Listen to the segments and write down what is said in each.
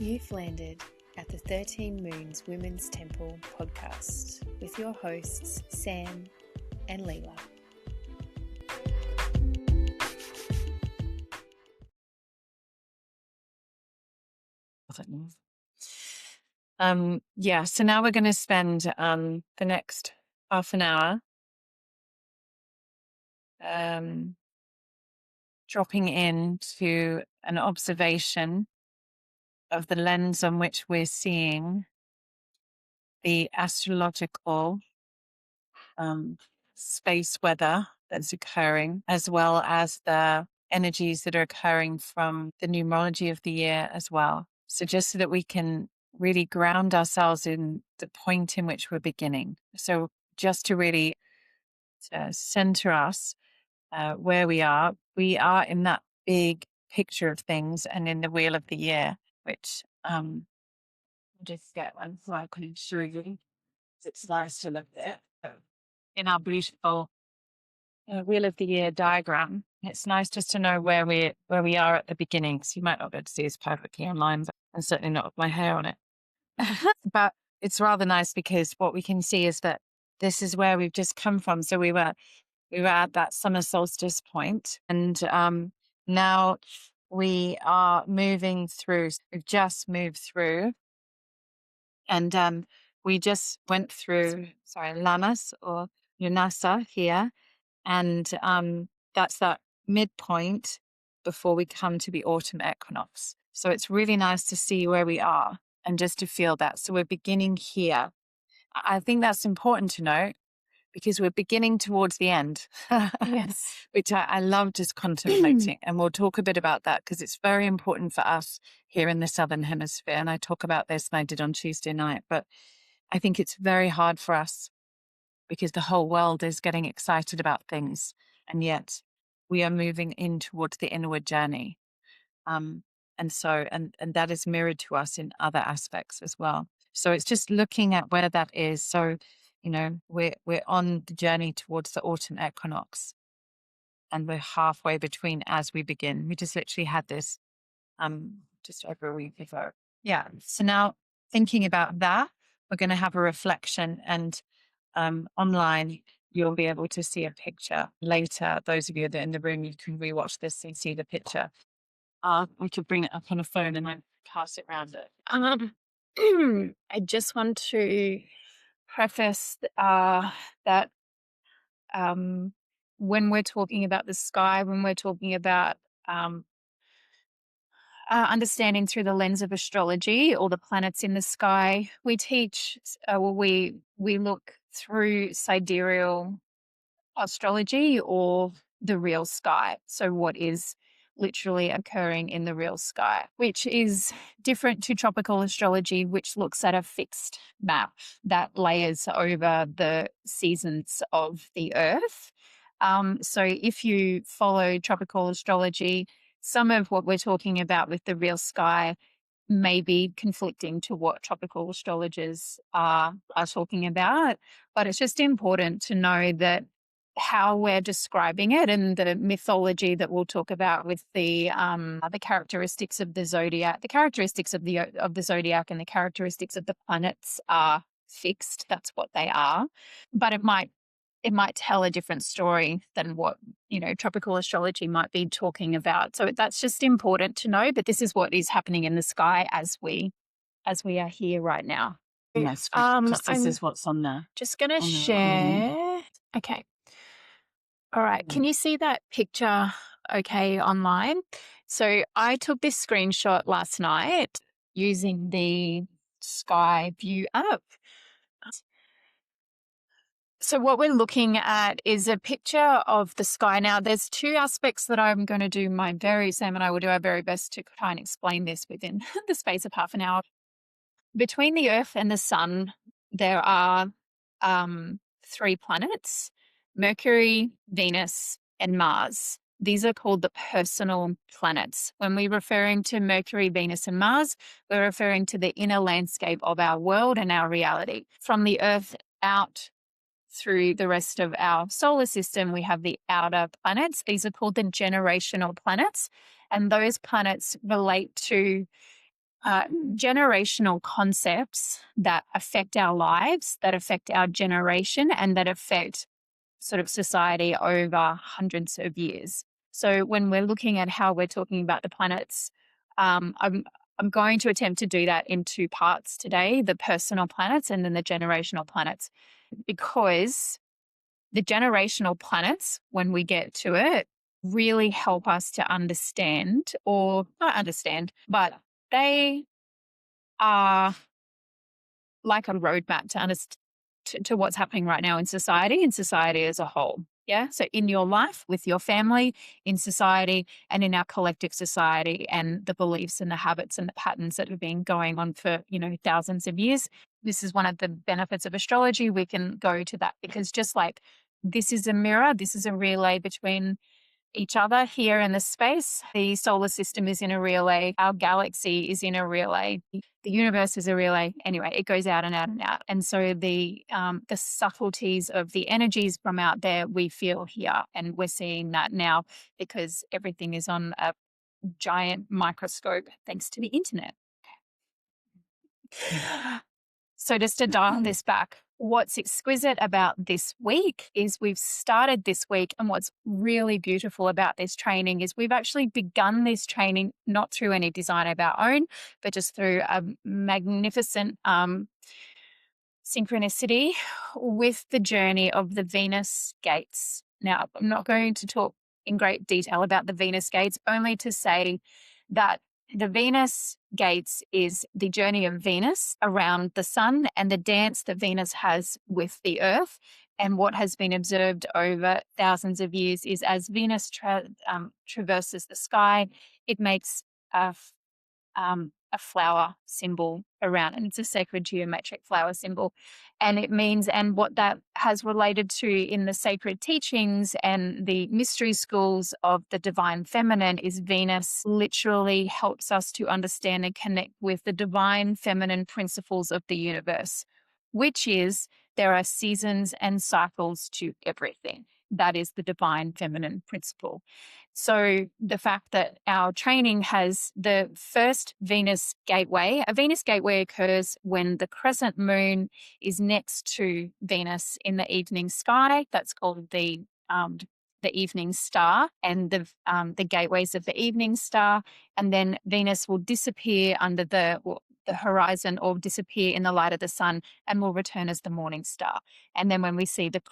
You've landed at the 13 Moons Women's Temple podcast with your hosts, Sam and Leela. So now we're going to spend the next half an hour dropping into an observation of the lens on which we're seeing the astrological space weather that's occurring, as well as the energies that are occurring from the numerology of the year as well. So just so that we can really ground ourselves in the point in which we're beginning. So just to really center us where we are in that big picture of things and in the wheel of the year, which I'll just get one so I can show you. It's nice to look at in our beautiful wheel of the year diagram. It's nice just to know where we are at the beginning. So you might not be able to see this perfectly online, but and certainly not with my hair on it. But it's rather nice because what we can see is that this is where we've just come from. So we were at that summer solstice point, and now we are moving through. We've just moved through, and we just went through Lammas or Unasa here, and that's that midpoint before we come to the autumn equinox. So it's really nice to see where we are and just to feel that. So we're beginning here. I think that's important to know because we're beginning towards the end, Yes. which I love just contemplating. And we'll talk a bit about that because it's very important for us here in the Southern Hemisphere. And I talk about this, and I did on Tuesday night, but I think it's very hard for us because the whole world is getting excited about things. And yet we are moving in towards the inward journey. And that is mirrored to us in other aspects as well. So it's just looking at where that is. So, you know, we're on the journey towards the autumn equinox, and we're halfway between as we begin. We just literally had this just over a week ago. Yeah. So now thinking about that, we're going to have a reflection, and online you'll be able to see a picture later. Those of you that are in the room, you can rewatch this and see the picture. We could bring it up on a phone and then pass it around it. I just want to preface that when we're talking about the sky, when we're talking about understanding through the lens of astrology or the planets in the sky, we teach, we look through sidereal astrology or the real sky. So what is literally occurring in the real sky, which is different to tropical astrology, which looks at a fixed map that layers over the seasons of the earth. So if you follow tropical astrology, some of what we're talking about with the real sky may be conflicting to what tropical astrologers are talking about. But it's just important to know that how we're describing it and the mythology that we'll talk about with the characteristics of the zodiac, the characteristics of the zodiac and the characteristics of the planets are fixed. That's what they are. But it might tell a different story than what, you know, tropical astrology might be talking about. So that's just important to know. But this is what is happening in the sky as we are here right now. Yes, this is what's on there. Just going to share. Okay. All right. Can you see that picture okay online? So I took this screenshot last night using the Sky View app. So what we're looking at is a picture of the sky. Now, there's two aspects that I'm going to do Sam and I will do our very best to try and explain this within the space of half an hour. Between the Earth and the Sun, there are 3 planets: Mercury, Venus, and Mars. These are called the personal planets. When we're referring to Mercury, Venus, and Mars, we're referring to the inner landscape of our world and our reality. From the Earth out through the rest of our solar system, we have the outer planets. These are called the generational planets, and those planets relate to generational concepts that affect our lives, that affect our generation, and that affect sort of society over hundreds of years. So when we're looking at how we're talking about the planets, I'm going to attempt to do that in two parts today, the personal planets and then the generational planets, because the generational planets, when we get to it, really help us to understand, or not understand, but they are like a roadmap to understand to what's happening right now in society as a whole. Yeah. So in your life, with your family, in society, and in our collective society, and the beliefs and the habits and the patterns that have been going on for, thousands of years. This is one of the benefits of astrology. We can go to that because just like this is a mirror, this is a relay between each other here in the space. The solar system is in a relay. Our galaxy is in a relay. The universe is a relay. Anyway, it goes out and out and out. And so the subtleties of the energies from out there we feel here, and we're seeing that now because everything is on a giant microscope thanks to the internet. So just to dial this back, what's exquisite about this week is we've started this week, and what's really beautiful about this training is we've actually begun this training not through any design of our own, but just through a magnificent synchronicity with the journey of the Venus gates. Now, I'm not going to talk in great detail about the Venus gates, only to say that the Venus gates is the journey of Venus around the sun and the dance that Venus has with the earth. And what has been observed over thousands of years is as Venus traverses the sky, it makes a flower symbol around, and it's a sacred geometric flower symbol. And it means, and what that has related to in the sacred teachings and the mystery schools of the divine feminine is Venus literally helps us to understand and connect with the divine feminine principles of the universe, which is there are seasons and cycles to everything. That is the divine feminine principle. So the fact that our training has the first Venus gateway, a Venus gateway occurs when the crescent moon is next to Venus in the evening sky. That's called the evening star, and the gateways of the evening star. And then Venus will disappear under the horizon or disappear in the light of the sun and will return as the morning star. And then when we see the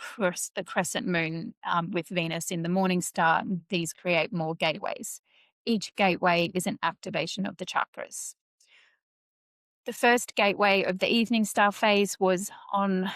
crescent moon with Venus in the morning star, these create more gateways. Each gateway is an activation of the chakras. The first gateway of the evening star phase was on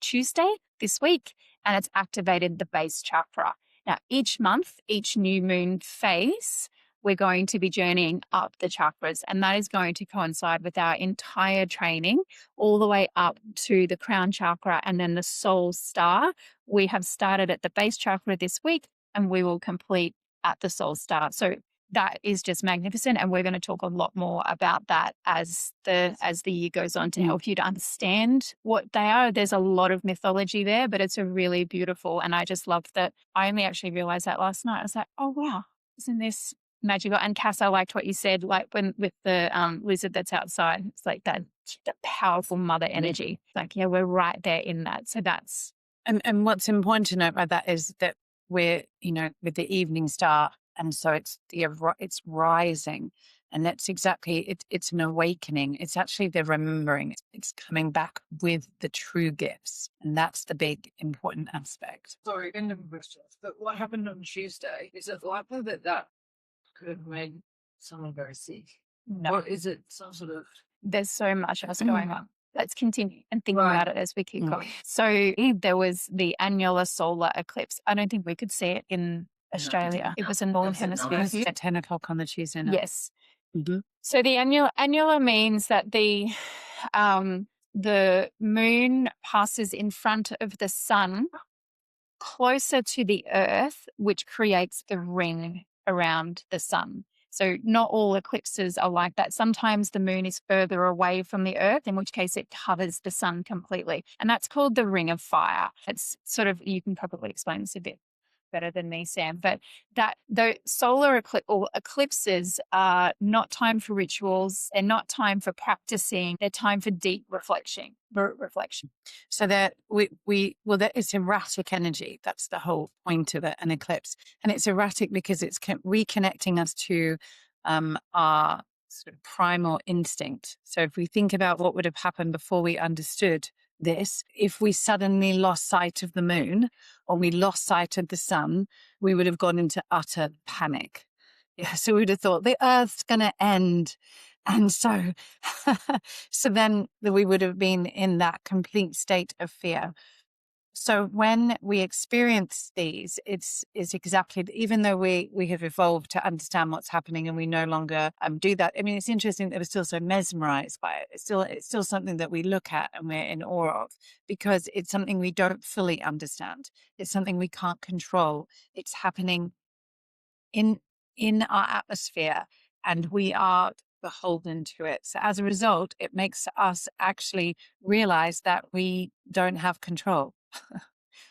Tuesday this week, and it's activated the base chakra. Now, each month, each new moon phase, we're going to be journeying up the chakras, and that is going to coincide with our entire training all the way up to the crown chakra and then the soul star. We have started at the base chakra this week, and we will complete at the soul star. So that is just magnificent, and we're going to talk a lot more about that as the year goes on to help you to understand what they are. There's a lot of mythology there, but it's a really beautiful, and I just love that. I only actually realized that last night. I was like, oh wow, isn't this magical? And Cass, I liked what you said, like when with the lizard that's outside, it's like that powerful mother energy. Like, yeah, we're right there in that. So that's and what's important to note by that is that we're, with the evening star, and so it's rising, and that's exactly it's an awakening. It's actually the remembering. It's coming back with the true gifts, and that's the big important aspect. Sorry, in questions. But what happened on Tuesday? Is it likely that could have made someone very sick? no. Or is it some sort of... There's so much else going on. Let's continue and think Right. about it as we keep going. So there was the annular solar eclipse. I don't think we could see it in Australia. It was a northern hemisphere view. At 10 o'clock on the Tuesday night. Yes. Mm-hmm. So the annular means that the moon passes in front of the sun closer to the earth, which creates the ring around the sun. So not all eclipses are like that. Sometimes the moon is further away from the earth, in which case it covers the sun completely. And that's called the ring of fire. It's sort of, you can probably explain this a bit better than me, Sam. But that the solar eclipses are not time for rituals. They're not time for practicing. They're time for deep reflection. So that that it's erratic energy. That's the whole point of it, an eclipse. And it's erratic because it's reconnecting us to our sort of primal instinct. So if we think about what would have happened before we understood this, if we suddenly lost sight of the moon or we lost sight of the sun, we would have gone into utter panic. Yeah, so we would have thought the Earth's going to end. And so, so then we would have been in that complete state of fear. So when we experience these, it's exactly, even though we have evolved to understand what's happening and we no longer do that. I mean, it's interesting that we're still so mesmerized by it. It's still something that we look at and we're in awe of because it's something we don't fully understand. It's something we can't control. It's happening in our atmosphere and we are beholden to it. So as a result, it makes us actually realize that we don't have control.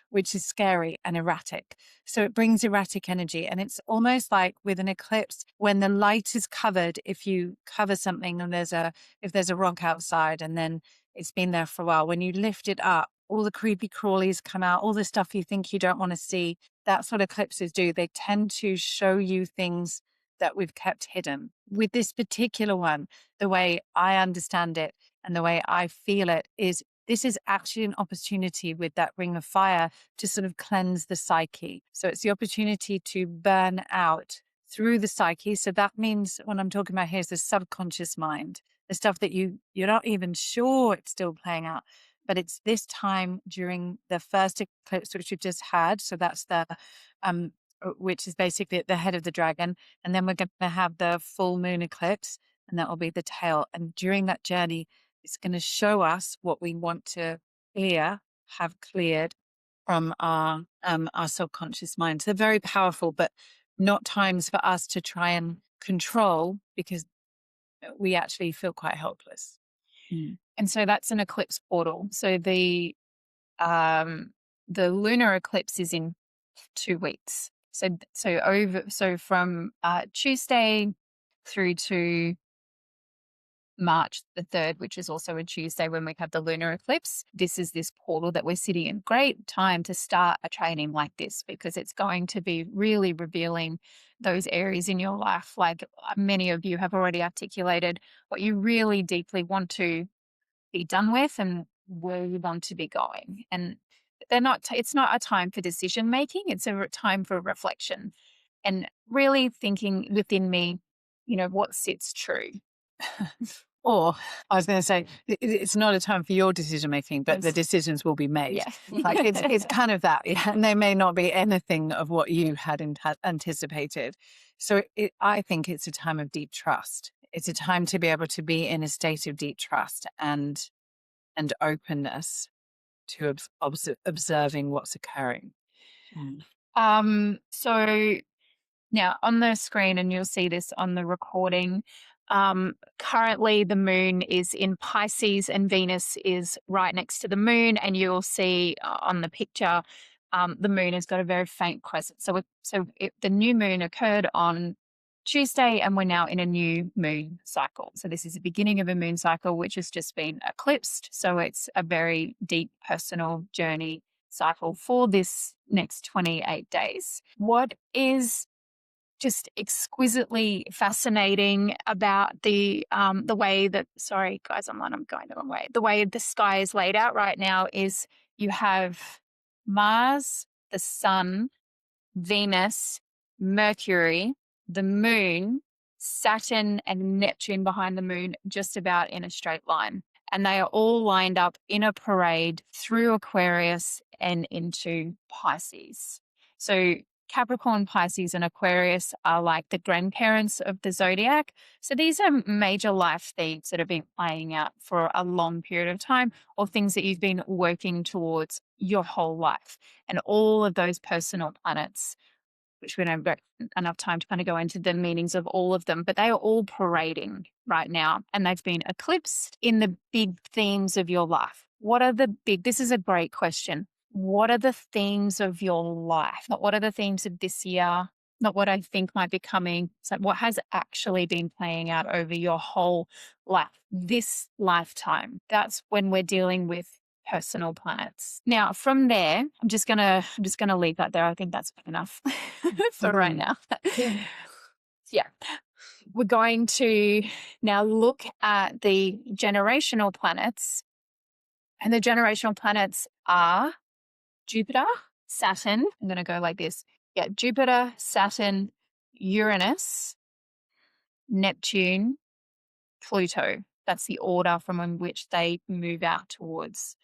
Which is scary and erratic. So it brings erratic energy. And it's almost like with an eclipse, when the light is covered, if you cover something and if there's a rock outside and then it's been there for a while, when you lift it up, all the creepy crawlies come out, all the stuff you think you don't want to see. That's what eclipses do. They tend to show you things that we've kept hidden. With this particular one, the way I understand it and the way I feel it is this is actually an opportunity with that ring of fire to sort of cleanse the psyche. So it's the opportunity to burn out through the psyche. So that means what I'm talking about here is the subconscious mind, the stuff that you're not even sure it's still playing out. But it's this time during the first eclipse, which we've just had. So that's which is basically at the head of the dragon. And then we're going to have the full moon eclipse, and that will be the tail. And during that journey, it's going to show us what we want to have cleared from our subconscious mind. So they're very powerful, but not times for us to try and control because we actually feel quite helpless. And so that's an eclipse portal. So the lunar eclipse is in 2 weeks. So from Tuesday through to March the 3rd, which is also a Tuesday when we have the lunar eclipse. This is this portal that we're sitting in. Great time to start a training like this because it's going to be really revealing those areas in your life. Like many of you have already articulated what you really deeply want to be done with and where you want to be going. And it's not a time for decision making. It's a time for reflection and really thinking within me, what sits true. Or I was going to say, it's not a time for your decision making, but the decisions will be made. Yeah. Like it's kind of that, yeah. And they may not be anything of what you had anticipated. So I think it's a time of deep trust. It's a time to be able to be in a state of deep trust and openness to observing what's occurring. So now on the screen, and you'll see this on the recording, currently the moon is in Pisces and Venus is right next to the moon, and you'll see on the picture the moon has got a very faint crescent. So the new moon occurred on Tuesday and we're now in a new moon cycle. So this is the beginning of a moon cycle which has just been eclipsed. So it's a very deep personal journey cycle for this next 28 days. What is just exquisitely fascinating about the way that, sorry guys, I'm going the wrong way. The way the sky is laid out right now is you have Mars, the Sun, Venus, Mercury, the Moon, Saturn, and Neptune behind the Moon, just about in a straight line. And they are all lined up in a parade through Aquarius and into Pisces. So Capricorn, Pisces, and Aquarius are like the grandparents of the zodiac. So these are major life themes that have been playing out for a long period of time, or things that you've been working towards your whole life. And all of those personal planets, which we don't have enough time to kind of go into the meanings of all of them, but they are all parading right now. And they've been eclipsed in the big themes of your life. What are this is a great question. what are the themes of your life? Not what are the themes of this year, not what I think might be coming. It's like what has actually been playing out over your whole life, this lifetime. That's when we're dealing with personal planets. Now, from there, I'm just gonna leave that there. I think that's enough for right now. Yeah. We're going to now look at the generational planets. And the generational planets are Jupiter, Saturn. I'm going to go like this. Yeah, Jupiter, Saturn, Uranus, Neptune, Pluto. That's the order from which they move out towards.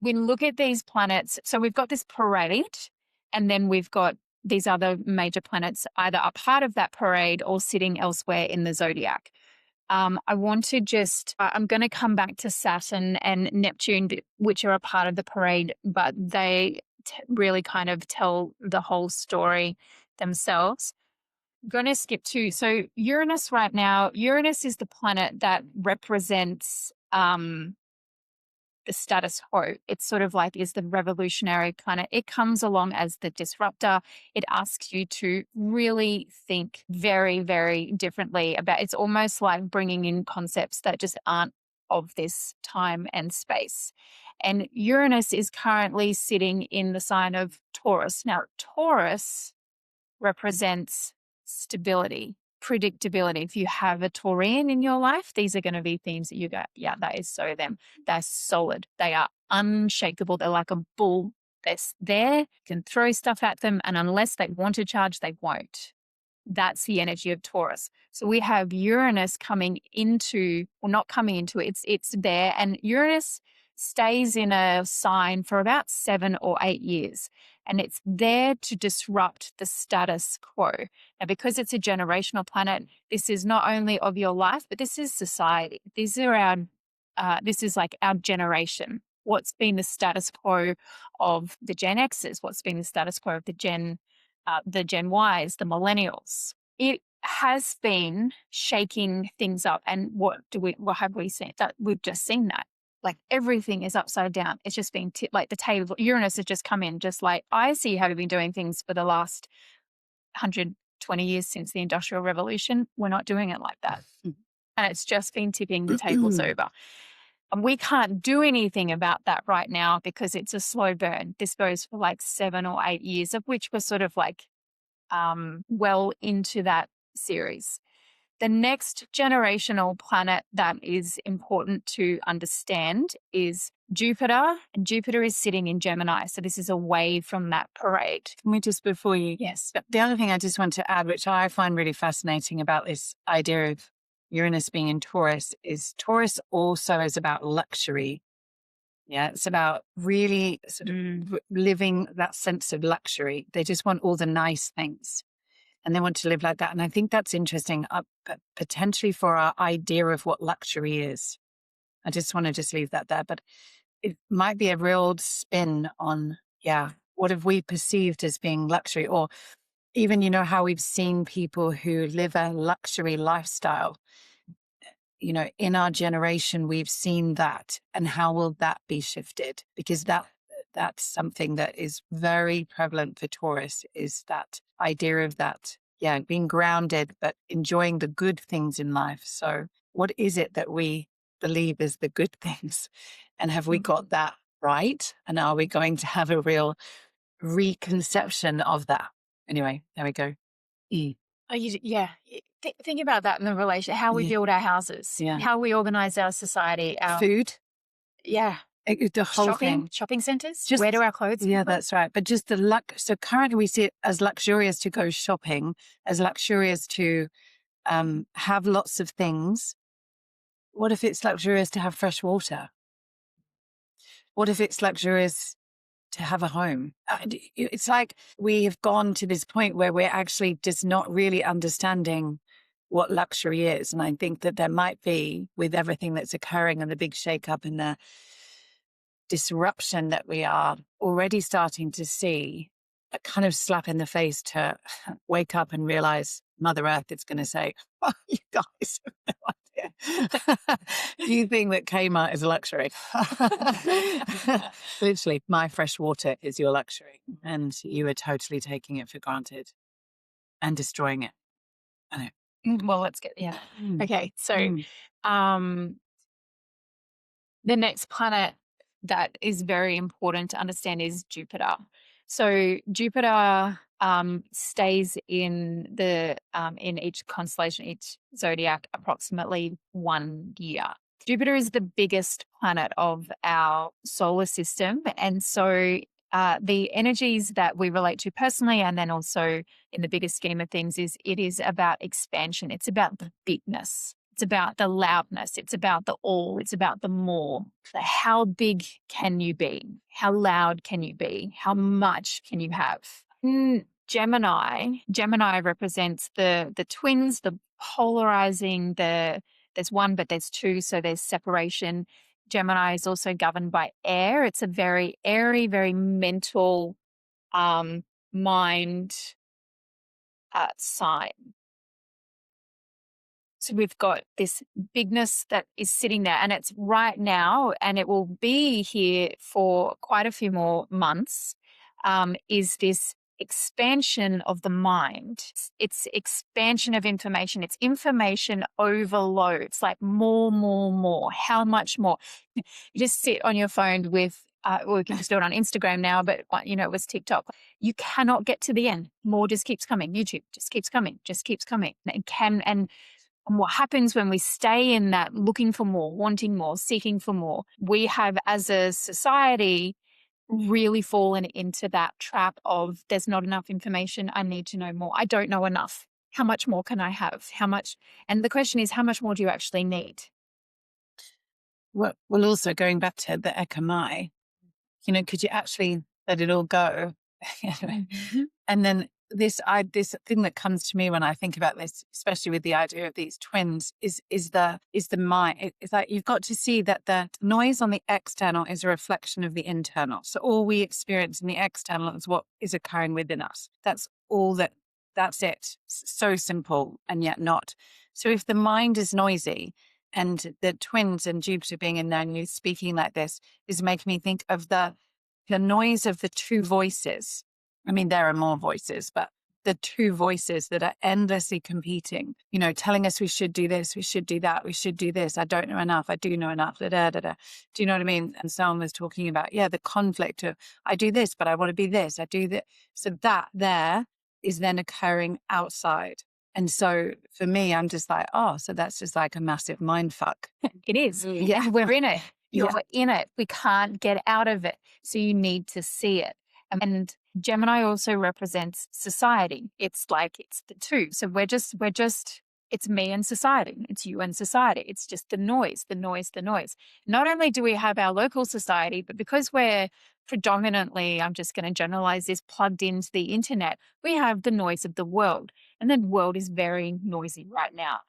We look at these planets. So we've got this parade, and then we've got these other major planets either a part of that parade or sitting elsewhere in the zodiac. I want to I'm going to come back to Saturn and Neptune, which are a part of the parade, but they really kind of tell the whole story themselves. I'm going to skip to, so Uranus right now, Uranus is the planet that represents the status quo. It's sort of like is the revolutionary planet. It comes along as the disruptor. It asks you to really think very, very differently about. It's almost like bringing in concepts that just aren't of this time and space. And Uranus is currently sitting in the sign of Taurus. Now, Taurus represents stability, predictability. If you have a Taurian in your life, these are going to be themes that you go, yeah, that is so them. They're solid. They are unshakable. They're like a bull. They're there. You can throw stuff at them, and unless they want to charge, they won't. That's the energy of Taurus. So we have Uranus coming into, or not coming into it, it's there. And Uranus stays in a sign for about 7 or 8 years. And it's there to disrupt the status quo. Now, because it's a generational planet, this is not only of your life, but this is society. These are this is like our generation. What's been the status quo of the Gen X's? What's been the status quo of the Gen Ys, the millennials? It has been shaking things up. And what have we seen? That we've just seen that. Like everything is upside down. It's just been like the table. Uranus has just come in, just like I see how we've been doing things for the last 120 years since the Industrial Revolution. We're not doing it like that. And it's just been tipping the tables over. And we can't do anything about that right now because it's a slow burn. This goes for like 7 or 8 years, of which we're sort of like well into that series. The next generational planet that is important to understand is Jupiter, and Jupiter is sitting in Gemini. So this is away from that parade. Can we just, before you... Yes. The other thing I just want to add, which I find really fascinating about this idea of Uranus being in Taurus, is Taurus also is about luxury. Yeah, it's about really sort of living that sense of luxury. They just want all the nice things. And they want to live like that. And I think that's interesting, potentially for our idea of what luxury is. I just want to just leave that there. But it might be a real spin on, what have we perceived as being luxury? Or even, how we've seen people who live a luxury lifestyle. In our generation, we've seen that. And how will that be shifted? Because that's something that is very prevalent for Taurus, is that idea of that, being grounded, but enjoying the good things in life. So what is it that we believe is the good things? And have we got that right? And are we going to have a real reconception of that? Anyway, there we go. Think about that in the relation, how we build our houses, how we organize our society, our food. Yeah. The whole thing. Shopping centers. Where do our clothes come from? That's right. But just the luck. So currently we see it as luxurious to go shopping, as luxurious to have lots of things. What if it's luxurious to have fresh water? What if it's luxurious to have a home? It's like we have gone to this point where we're actually just not really understanding what luxury is. And I think that there might be, with everything that's occurring and the big shakeup and the disruption that we are already starting to see, a kind of slap in the face to wake up and realize Mother Earth is going to say, oh, you guys have no idea You think that Kmart is a luxury. Literally, my fresh water is your luxury. And you are totally taking it for granted and destroying it. I know. Well, let's get, yeah. Mm. Okay. So, Mm. the next planet that is very important to understand is Jupiter. So Jupiter stays in the in each constellation, each zodiac, approximately 1 year. Jupiter is the biggest planet of our solar system, and so the energies that we relate to personally, and then also in the bigger scheme of things, is it is about expansion. It's about the bigness. It's about the loudness. It's about the all. It's about the more. How big can you be? How loud can you be? How much can you have? Gemini represents the twins, the polarizing, there's one, but there's two, so there's separation. Gemini is also governed by air. It's a very airy, very mental mind sign. So we've got this bigness that is sitting there, and it's right now, and it will be here for quite a few more months, is this expansion of the mind. It's expansion of information. It's information overload. It's like more, more, more. How much more? You just sit on your phone with, or you can just do it on Instagram now, but it was TikTok. You cannot get to the end. More just keeps coming. YouTube just keeps coming, just keeps coming. And what happens when we stay in that looking for more, wanting more, seeking for more, we have as a society really fallen into that trap of there's not enough information. I need to know more. I don't know enough. How much more can I have? How much? And the question is, how much more do you actually need? Well, also going back to the Ekamai, could you actually let it all go? And then this thing that comes to me when I think about this, especially with the idea of these twins, is the mind. It's like you've got to see that the noise on the external is a reflection of the internal. So all we experience in the external is what is occurring within us. That's all that's it. So simple and yet not. So if the mind is noisy, and the twins and Jupiter being in there and you speaking like this is making me think of the noise of the two voices. I mean, there are more voices, but the two voices that are endlessly competing, telling us we should do this, we should do that, we should do this. I don't know enough. I do know enough. Da, da, da, da. Do you know what I mean? And someone was talking about, the conflict of I do this, but I want to be this. I do that. So that there is then occurring outside. And so for me, I'm just like, so that's just like a massive mind fuck. It is. Yeah. We're in it. You're in it. We can't get out of it. So you need to see it. And Gemini also represents society. It's the two. So we're just, it's me and society. It's you and society. It's just the noise. Not only do we have our local society, but because we're predominantly, I'm just going to generalize this, plugged into the internet, we have the noise of the world. And the world is very noisy right now.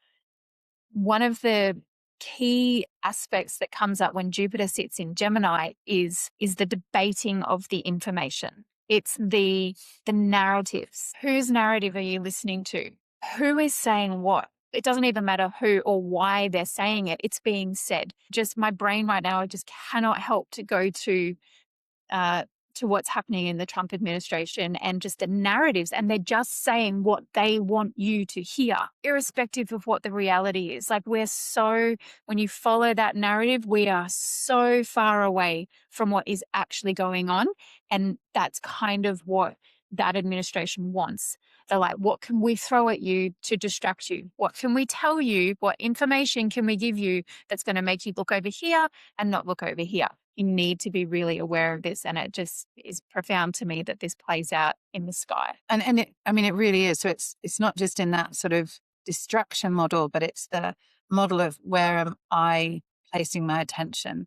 One of the key aspects that comes up when Jupiter sits in Gemini is the debating of the information. It's the narratives. Whose narrative are you listening to? Who is saying what? It doesn't even matter who or why they're saying it. It's being said. Just my brain right now, I just cannot help to go to what's happening in the Trump administration and just the narratives. And they're just saying what they want you to hear, irrespective of what the reality is. Like when you follow that narrative, we are so far away from what is actually going on. And that's kind of what that administration wants. They're like, what can we throw at you to distract you? What can we tell you? What information can we give you that's going to make you look over here and not look over here? You need to be really aware of this. And it just is profound to me that this plays out in the sky. And it really is. So it's not just in that sort of distraction model, but it's the model of where am I placing my attention?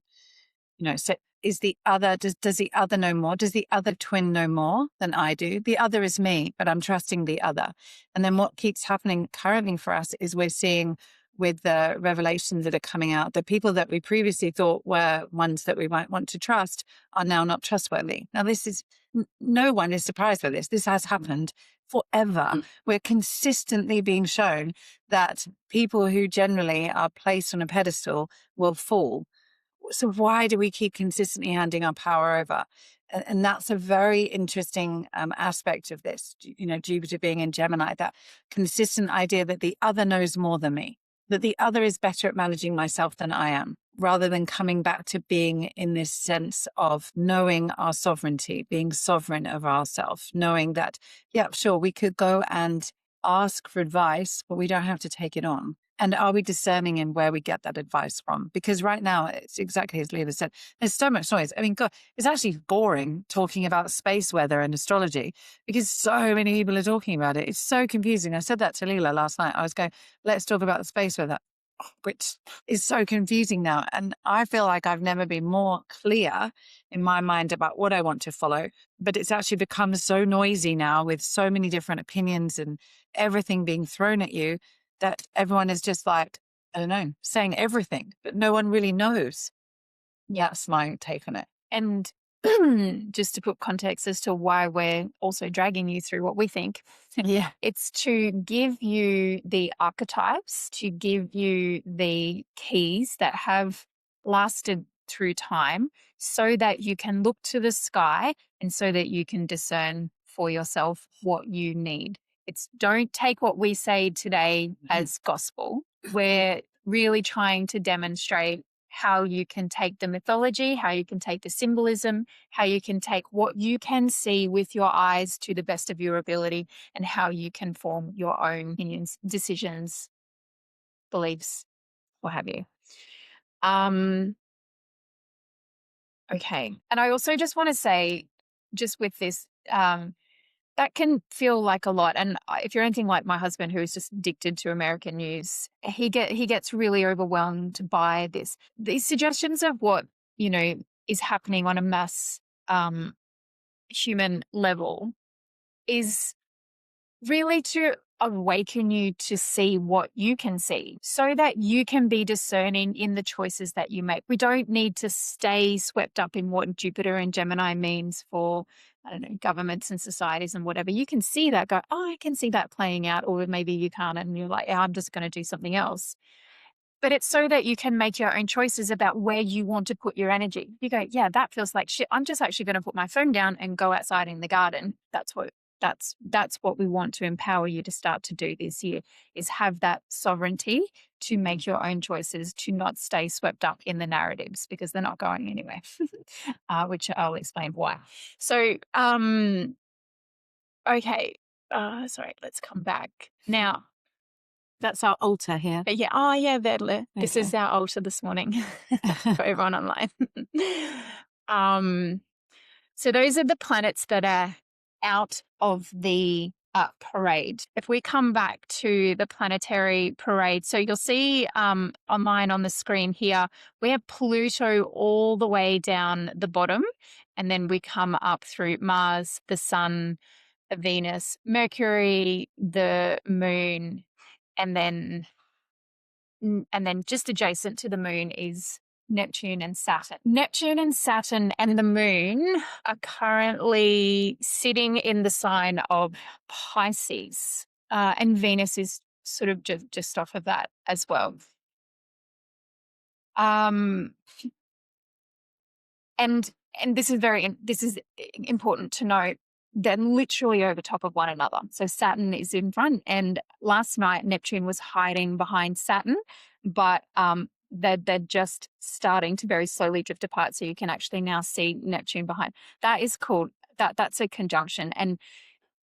So is the other, does the other know more? Does the other twin know more than I do? The other is me, but I'm trusting the other. And then what keeps happening currently for us is we're seeing with the revelations that are coming out. The people that we previously thought were ones that we might want to trust are now not trustworthy. Now, this is, no one is surprised by this. This has happened forever. We're consistently being shown that people who generally are placed on a pedestal will fall. So why do we keep consistently handing our power over? And that's a very interesting aspect of this, Jupiter being in Gemini, that consistent idea that the other knows more than me, that the other is better at managing myself than I am, rather than coming back to being in this sense of knowing our sovereignty, being sovereign of ourselves, knowing that, yeah, sure, we could go and ask for advice, but we don't have to take it on. And are we discerning in where we get that advice from? Because right now, it's exactly as Leila said, there's so much noise. I mean, God, it's actually boring talking about space weather and astrology because so many people are talking about it. It's so confusing. I said that to Leila last night. I was going, let's talk about the space weather, which is so confusing now. And I feel like I've never been more clear in my mind about what I want to follow. But it's actually become so noisy now with so many different opinions and everything being thrown at you, that everyone is just like, I don't know, saying everything, but no one really knows. Yeah, that's my take on it. And just to put context as to why we're also dragging you through what we think, Yeah. it's to give you the archetypes, to give you the keys that have lasted through time so that you can look to the sky and so that you can discern for yourself what you need. It's don't take what we say today as gospel. We're really trying to demonstrate how you can take the mythology, how you can take the symbolism, how you can take what you can see with your eyes to the best of your ability, and how you can form your own opinions, decisions, beliefs, what have you. Okay. And I also just want to say, just with this, that can feel like a lot. And if you're anything like my husband, who is just addicted to American news, he gets really overwhelmed by these suggestions of what, is happening on a mass human level is really to awaken you to see what you can see so that you can be discerning in the choices that you make. We don't need to stay swept up in what Jupiter and Gemini means for, I don't know, governments and societies and whatever. You can see that, go, oh, I can see that playing out, or maybe you can't, and you're like, yeah, I'm just going to do something else. But it's so that you can make your own choices about where you want to put your energy. You go, yeah, that feels like shit. I'm just actually going to put my phone down and go outside in the garden. That's what we want to empower you to start to do this year, is have that sovereignty to make your own choices, to not stay swept up in the narratives, because they're not going anywhere, which I'll explain why. So, okay. Sorry, let's come back. Now, that's our altar here. Yeah. Oh, yeah, Vedle. This is our altar this morning for everyone online. So those are the planets that are out of the parade. If we come back to the planetary parade, so you'll see online on the screen here, we have Pluto all the way down the bottom, and then we come up through Mars, the Sun, Venus, Mercury, the Moon, and then just adjacent to the Moon is Neptune and Saturn. Neptune and Saturn and the Moon are currently sitting in the sign of Pisces, and Venus is sort of just off of that as well. And this is important to note. They're literally over top of one another. So Saturn is in front, and last night Neptune was hiding behind Saturn, but they're just starting to very slowly drift apart. So you can actually now see Neptune behind. That is called that's a conjunction. And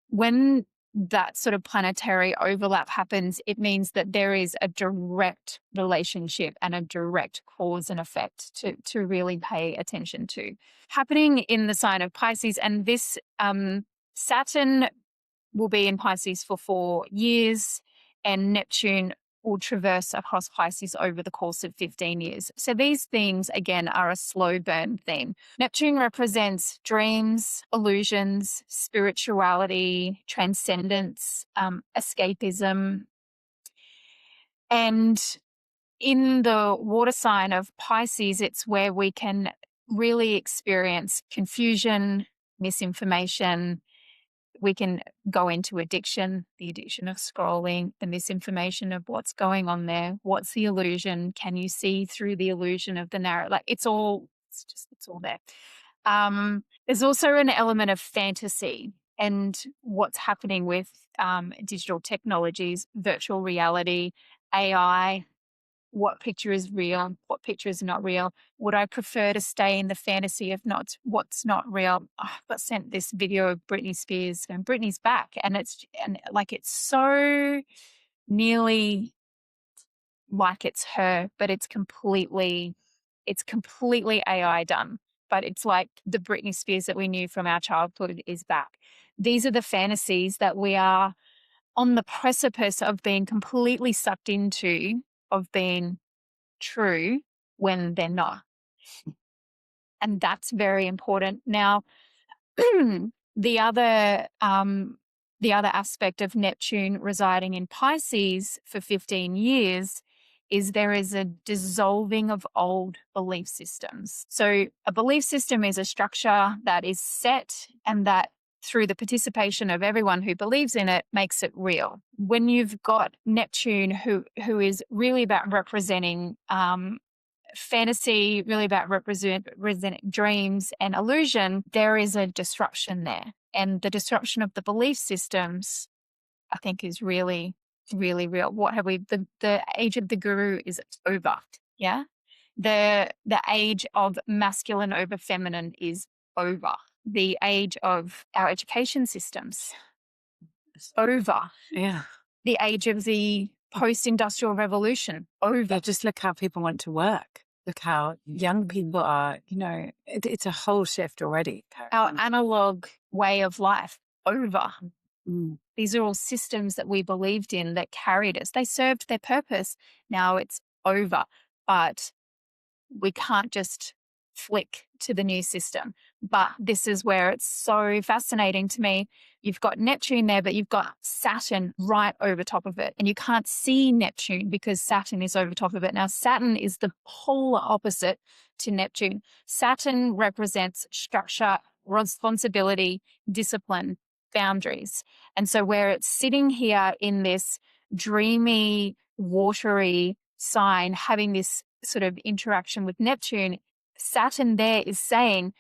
when that sort of planetary overlap happens, it means that there is a direct relationship and a direct cause and effect to really pay attention to happening in the sign of Pisces. And this Saturn will be in Pisces for 4 years, and Neptune will traverse across Pisces over the course of 15 years. So these themes, again, are a slow burn theme. Neptune represents dreams, illusions, spirituality, transcendence, escapism. And in the water sign of Pisces, it's where we can really experience confusion, misinformation. We can go into addiction, the addiction of scrolling, the misinformation of what's going on there. What's the illusion? Can you see through the illusion of the narrative? Like it's all there. There's also an element of fantasy and what's happening with digital technologies, virtual reality, AI. What picture is real? What picture is not real? Would I prefer to stay in the fantasy of what's not real? Oh, I got sent this video of Britney Spears and Britney's back, and it's so nearly like it's her, but it's completely AI done. But it's like the Britney Spears that we knew from our childhood is back. These are the fantasies that we are on the precipice of being completely sucked into, of being true when they're not. And that's very important. Now, the other aspect of Neptune residing in Pisces for 15 years is there is a dissolving of old belief systems. So a belief system is a structure that is set and that through the participation of everyone who believes in it makes it real. When you've got Neptune who is really about representing fantasy, really about representing dreams and illusion, there is a disruption there. And the disruption of the belief systems, I think, is really, really real. What have we, the age of the guru is over. Yeah. The age of masculine over feminine is over. The age of our education systems, over. Yeah. The age of the post-industrial revolution, over. Just look how people went to work. Look how young people are, it's a whole shift already. Our analog way of life, over. Mm. These are all systems that we believed in that carried us. They served their purpose. Now it's over. But we can't just flick to the new system. But this is where it's so fascinating to me. You've got Neptune there, but you've got Saturn right over top of it. And you can't see Neptune because Saturn is over top of it. Now, Saturn is the polar opposite to Neptune. Saturn represents structure, responsibility, discipline, boundaries. And so where it's sitting here in this dreamy, watery sign, having this sort of interaction with Neptune, Saturn there is saying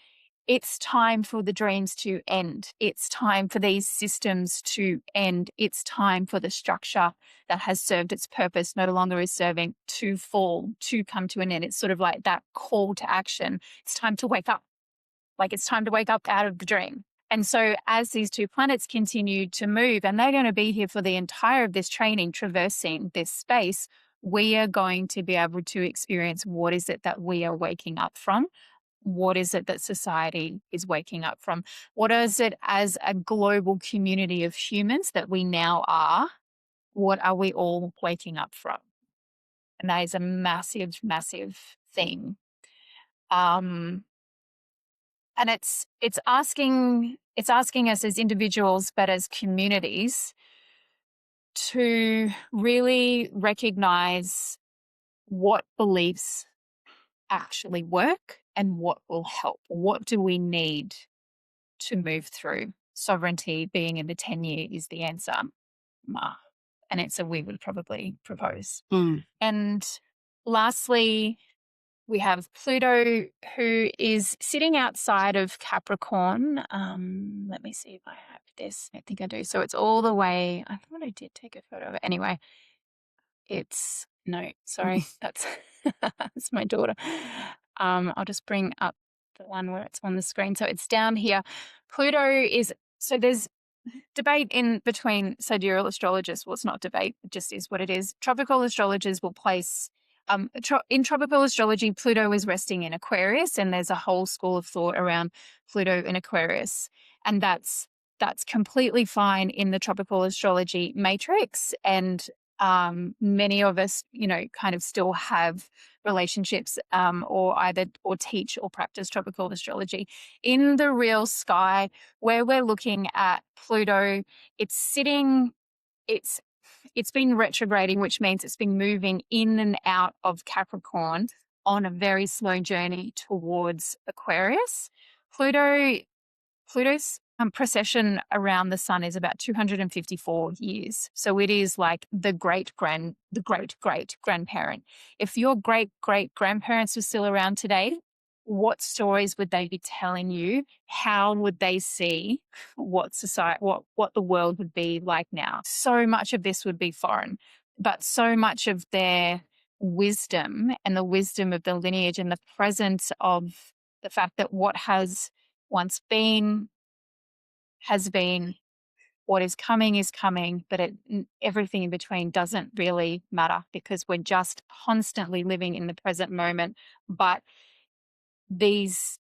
it's time for the dreams to end. It's time for these systems to end. It's time for the structure that has served its purpose, no longer is serving, to fall, to come to an end. It's sort of like that call to action. It's time to wake up. Like it's time to wake up out of the dream. And so as these two planets continue to move, and they're going to be here for the entire of this training, traversing this space, we are going to be able to experience what is it that we are waking up from? What is it that society is waking up from? What is it as a global community of humans that we now are? What are we all waking up from? And that is a massive, massive thing. And it's asking us as individuals, but as communities, to really recognize what beliefs actually work and what will help. What do we need to move through? Sovereignty being in the 10-year is the answer. An answer we would probably propose. And lastly, we have Pluto, who is sitting outside of Capricorn. Let me see if I have this. I think I do. So it's all the way. I thought I did take a photo of it. Anyway, sorry, that's that's my daughter. I'll just bring up the one where it's on the screen. So it's down here. Pluto is, so there's debate in between sidereal astrologers. Well, it's not debate, it just is what it is. Tropical astrologers will place, in tropical astrology, Pluto is resting in Aquarius, and there's a whole school of thought around Pluto in Aquarius. And that's completely fine in the tropical astrology matrix. And many of us, kind of still have relationships or teach or practice tropical astrology. In the real sky, where we're looking at Pluto, it's it's been retrograding, which means it's been moving in and out of Capricorn on a very slow journey towards Aquarius. Pluto's precession around the sun is about 254 years. So it is like the great grandparent. If your great grandparents were still around today, what stories would they be telling you? How would they see what society, what the world would be like now? So much of this would be foreign, but so much of their wisdom and the wisdom of the lineage and the presence of the fact that what has once been has been, what is coming, but everything in between doesn't really matter because we're just constantly living in the present moment. But these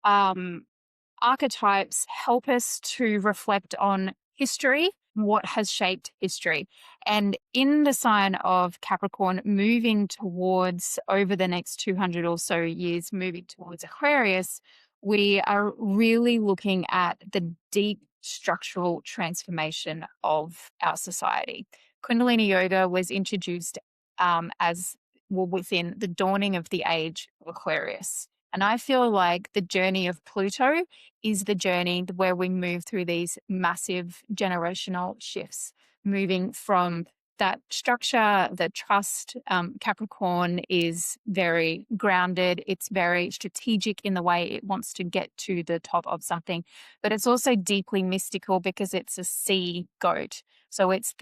archetypes help us to reflect on history, what has shaped history. And in the sign of Capricorn, moving towards, over the next 200 or so years, moving towards Aquarius, we are really looking at the deep structural transformation of our society. Kundalini Yoga was introduced as well within the dawning of the age of Aquarius. And I feel like the journey of Pluto is the journey where we move through these massive generational shifts, moving from that structure, the trust. Capricorn is very grounded. It's very strategic in the way it wants to get to the top of something, but it's also deeply mystical because it's a sea goat. So it's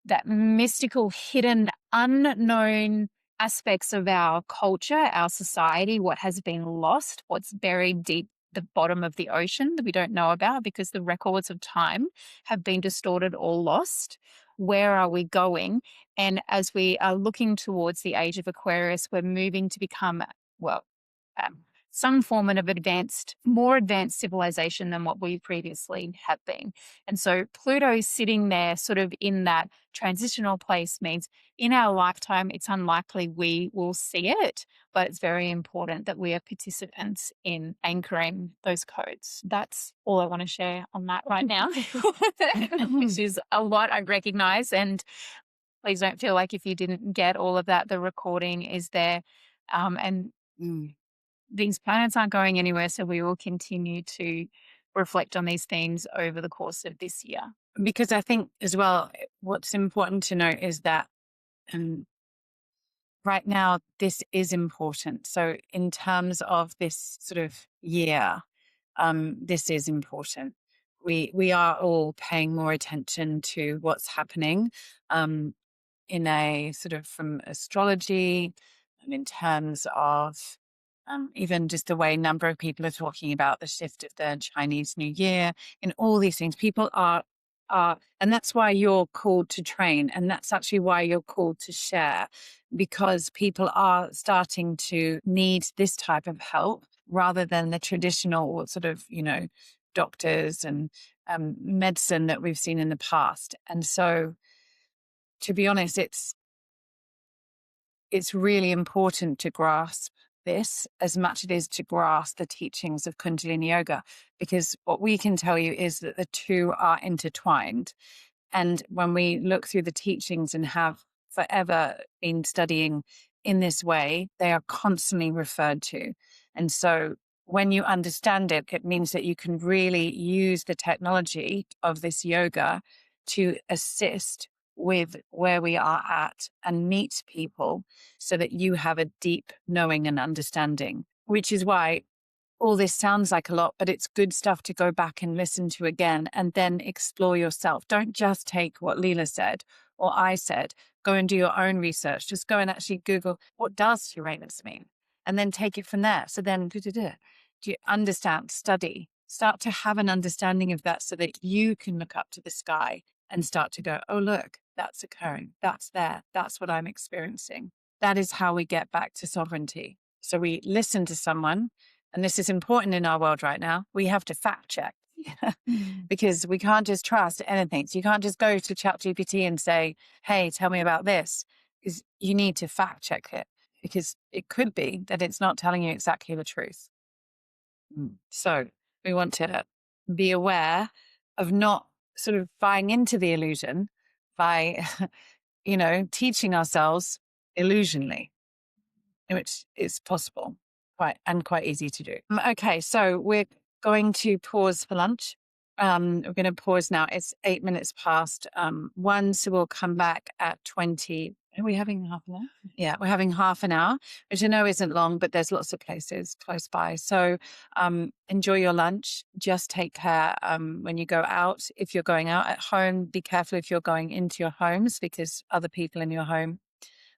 that mystical, hidden, unknown aspects of our culture, our society, what has been lost, what's buried deep the bottom of the ocean that we don't know about because the records of time have been distorted or lost. Where are we going? And as we are looking towards the age of Aquarius, we're moving to become, some form of more advanced civilization than what we previously have been. And so Pluto sitting there sort of in that transitional place means in our lifetime, it's unlikely we will see it, but it's very important that we are participants in anchoring those codes. That's all I want to share on that right now, which is a lot, I recognize. And please don't feel like if you didn't get all of that, the recording is there. These planets aren't going anywhere, so we will continue to reflect on these themes over the course of this year. Because I think as well, what's important to note is that right now, this is important. So in terms of this sort of year, this is important. We are all paying more attention to what's happening in a sort of from astrology and in terms of even just the way a number of people are talking about the shift of the Chinese New Year and all these things. People are, and that's why you're called to train. And that's actually why you're called to share, because people are starting to need this type of help rather than the traditional sort of, doctors and medicine that we've seen in the past. And so, to be honest, it's really important to grasp this as much as it is to grasp the teachings of Kundalini Yoga, because what we can tell you is that the two are intertwined. And when we look through the teachings and have forever been studying in this way, they are constantly referred to. And so when you understand it, it means that you can really use the technology of this yoga to assist with where we are at and meet people so that you have a deep knowing and understanding, which is why all this sounds like a lot, but it's good stuff to go back and listen to again and then explore yourself. Don't just take what Leela said or I said. Go and do your own research. Just go and actually Google, what does Uranus mean? And then take it from there. So then do you understand, study, start to have an understanding of that so that you can look up to the sky and start to go, oh, look, that's occurring. That's there. That's what I'm experiencing. That is how we get back to sovereignty. So we listen to someone, and this is important in our world right now. We have to fact check because we can't just trust anything. So you can't just go to ChatGPT and say, hey, tell me about this, because you need to fact check it, because it could be that it's not telling you exactly the truth. So we want to be aware of not sort of buying into the illusion, by, teaching ourselves illusionally, which is possible quite easy to do. Okay, so we're going to pause for lunch. We're going to pause now. It's 8 minutes past 1, so we'll come back at 20. Are we having half an hour? Yeah, we're having half an hour, which I know isn't long, but there's lots of places close by. So enjoy your lunch. Just take care when you go out. If you're going out at home, be careful if you're going into your homes, because other people in your home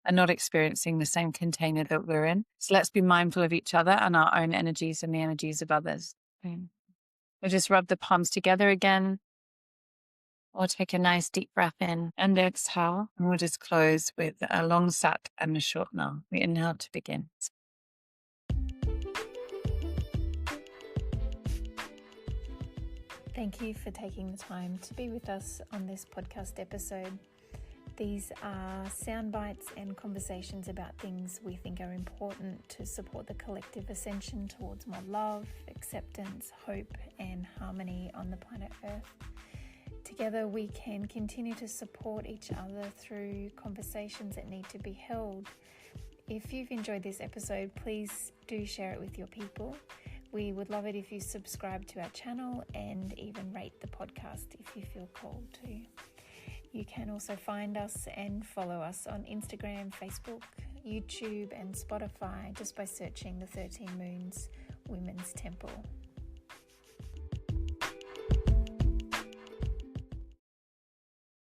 are not experiencing the same container that we're in. So let's be mindful of each other and our own energies and the energies of others. We'll just rub the palms together again, or take a nice deep breath in and exhale. And we'll just close with a long sat and a short na. We inhale to begin. Thank you for taking the time to be with us on this podcast episode. These are sound bites and conversations about things we think are important to support the collective ascension towards more love, acceptance, hope, and harmony on the planet Earth. Together we can continue to support each other through conversations that need to be held. If you've enjoyed this episode, please do share it with your people. We would love it if you subscribe to our channel and even rate the podcast if you feel called to. You can also find us and follow us on Instagram, Facebook, YouTube and Spotify just by searching the 13 Moons Women's Temple.